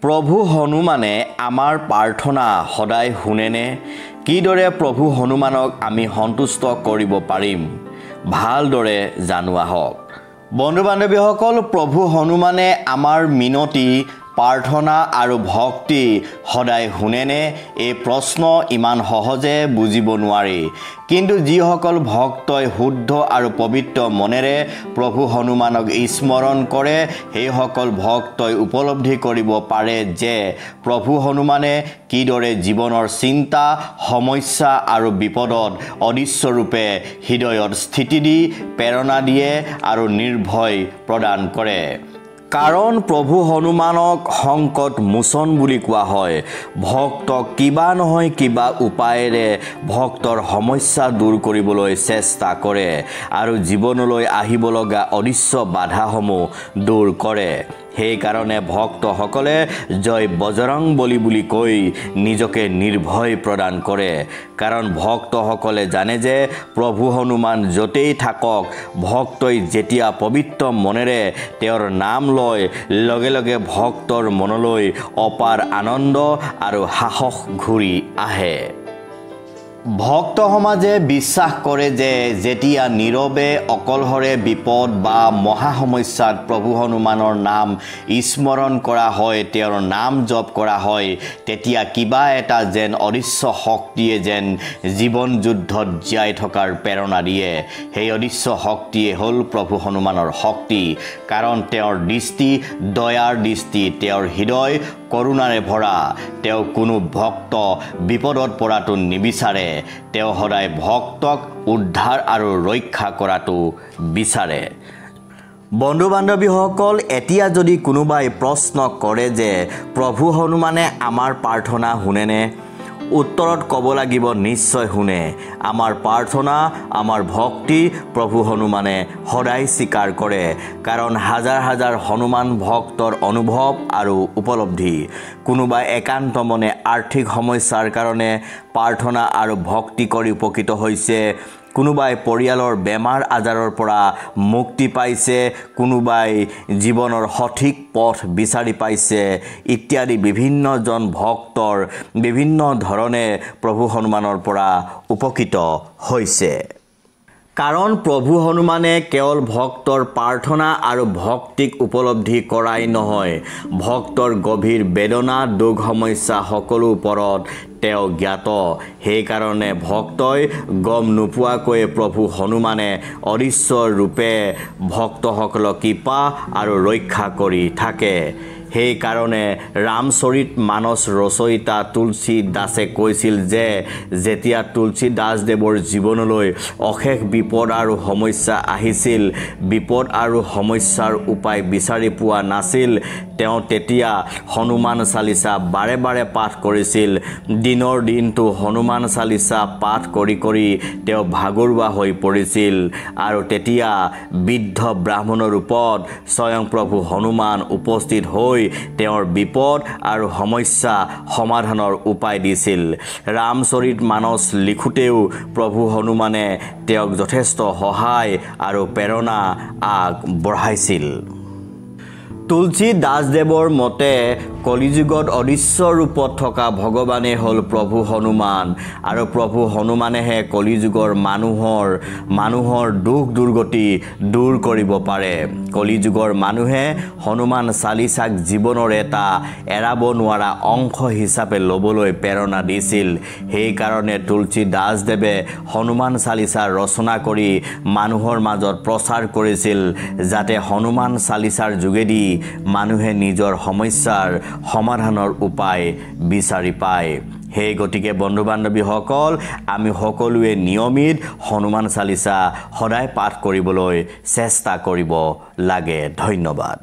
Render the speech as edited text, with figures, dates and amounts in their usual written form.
প্ৰভু হনুমানে আমাৰ প্ৰাৰ্থনা সদায় শুনেনে? কিদৰে প্ৰভু হনুমানক আমি সন্তুষ্ট কৰিব পাৰিম? ভালদৰে জানো আহক। বন্ধু বান্ধৱীসকল, প্ৰভু হনুমানে আমাৰ মিনতি, প্ৰাৰ্থনা আৰু ভক্তি সদায় শুনেনে? এই প্ৰশ্ন ইমান সহজে বুজিব নোৱাৰি। কিন্তু যিসকল ভক্তই শুদ্ধ আৰু পবিত্ৰ মনেৰে প্ৰভু হনুমানক স্মৰণ কৰে, সেইসকল ভক্তই উপলব্ধি কৰিব পাৰে যে প্ৰভু হনুমানে কিদৰে জীৱনৰ চিন্তা, সমস্যা আৰু বিপদত অদৃশ্যৰূপে হৃদয়ত স্থিতি দি প্ৰেৰণা দিয়ে আৰু নিৰ্ভয় প্ৰদান কৰে। কাৰণ প্ৰভু হনুমানক সংকট মোচন বুলি কোৱা হয়। ভক্তক কিবা নহয় কিবা উপায়েৰে ভক্তৰ সমস্যা দূৰ কৰিবলৈ চেষ্টা কৰে আৰু জীৱনলৈ আহিব লগা অদৃশ্য বাধাসমূহ দূৰ কৰে। সেইকাৰণে ভক্তসকলে জয় বজৰংবলী বুলি কৈ নিজকে নিৰ্ভয় প্ৰদান কৰে। কাৰণ ভক্তসকলে জানে যে প্ৰভু হনুমান য'তেই থাকক, ভক্তই যেতিয়া পবিত্ৰ মনেৰে তেওঁৰ নাম লয়, লগে লগে ভক্তৰ মনলৈ অপাৰ আনন্দ আৰু সাহস ঘূৰি আহে। ভক্ত সমাজে বিশ্বাস কৰে যে যেতিয়া নীৰৱে অকলশৰে বিপদ বা মহা সমস্যাত প্ৰভু হনুমানৰ নাম স্মৰণ কৰা হয়, তেওঁৰ নাম জপ কৰা হয়, তেতিয়া কিবা এটা যেন অদৃশ্য শক্তিয়ে যেন জীৱন যুদ্ধত জীয়াই থকাৰ প্ৰেৰণা দিয়ে। সেই অদৃশ্য শক্তিয়ে হ'ল প্ৰভু হনুমানৰ শক্তি। কাৰণ তেওঁৰ দৃষ্টি দয়াৰ দৃষ্টি, তেওঁৰ হৃদয় কৰুণাৰে ভৰা। তেওঁ কোনো ভক্ত বিপদত পৰাটো নিবিচাৰে। তেওঁ সদায় ভক্তক উদ্ধাৰ আৰু ৰক্ষা কৰাটো বিচাৰে। বন্ধু বান্ধৱীসকল, এতিয়া যদি কোনোবাই প্ৰশ্ন কৰে যে প্ৰভু হনুমানে আমাৰ প্ৰাৰ্থনা শুনেনে? উত্তৰত ক'ব লাগিব, নিশ্চয় শুনে। আমাৰ প্ৰাৰ্থনা, আমাৰ ভক্তি প্ৰভু হনুমানে সদায় স্বীকাৰ কৰে। কাৰণ হাজাৰ হাজাৰ হনুমান ভক্তৰ অনুভৱ আৰু উপলব্ধি। কোনোবাই একান্ত মনে আৰ্থিক সমস্যাৰ কাৰণে প্ৰাৰ্থনা আৰু ভক্তি কৰি উপকৃত হৈছে। কোনোবাই পৰিয়ালৰ বেমাৰ আজাৰৰ পৰা মুক্তি পাইছে। কোনোবাই জীৱনৰ সঠিক পথ বিচাৰি পাইছে ইত্যাদি বিভিন্নজন ভক্তৰ বিভিন্ন ধৰণে প্ৰভু হনুমানৰ পৰা উপকৃত হৈছে। কাৰণ প্ৰভু হনুমানে কেৱল ভক্তৰ প্ৰাৰ্থনা আৰু ভক্তিক উপলব্ধি কৰাই নহয়, ভক্তৰ গভীৰ বেদনা, দুখ, সমস্যা সকলো ওপৰত তেওঁ জ্ঞাত। সেইকাৰণে ভক্তই গম নোপোৱাকৈয়ে প্ৰভু হনুমানে অদৃশ্য ৰূপে ভক্তসকলক কৃপা আৰু ৰক্ষা কৰি থাকে। সেইকাৰণে ৰামচৰিত মানস ৰচয়িতা তুলসী দাসে কৈছিল যে যেতিয়া তুলসী দাসদেৱৰ জীৱনলৈ অশেষ বিপদ আৰু সমস্যা আহিছিল, বিপদ আৰু সমস্যাৰ উপায় বিচাৰি পোৱা নাছিল, তেওঁ তেতিয়া হনুমান চালিচা বাৰে বাৰে পাঠ কৰিছিল। দিনৰ দিনটো হনুমান চালিচা পাঠ কৰি কৰি তেওঁ ভাগৰুৱা হৈ পৰিছিল। আৰু তেতিয়া বৃদ্ধ ব্ৰাহ্মণৰ ৰূপত স্বয়ং প্ৰভু হনুমান উপস্থিত হৈ তেওঁৰ বিপদ আৰু সমস্যা সমাধানৰ উপায় দিছিল। ৰামচৰিত মানস লিখোঁতেও প্ৰভু হনুমানে তেওঁক যথেষ্ট সহায় আৰু প্ৰেৰণা আগবঢ়াইছিল। তুলসী দাসদেৱৰ মতে কলিযুগত অদৃশ্য ৰূপত থকা ভগৱানে হ'ল প্ৰভু হনুমান। আৰু প্ৰভু হনুমানেহে কলিযুগৰ মানুহৰ দুখ দুৰ্গতি দূৰ কৰিব পাৰে। কলিযুগৰ মানুহে হনুমান চালিচাক জীৱনৰ এটা এৰাব নোৱাৰা অংশ হিচাপে ল'বলৈ প্ৰেৰণা দিছিল। সেইকাৰণে তুলসী দাসদেৱে হনুমান চালিচা ৰচনা কৰি মানুহৰ মাজত প্ৰচাৰ কৰিছিল, যাতে হনুমান চালিচাৰ যোগেদি মানুহে নিজৰ সমস্যাৰ সমাধানৰ উপায় বিচাৰি পায়। সেই গতিকে বন্ধু বান্ধৱীসকল, আমি সকলোৱে নিয়মিত হনুমান চালিচা সদায় পাঠ কৰিবলৈ চেষ্টা কৰিব লাগে। ধন্যবাদ।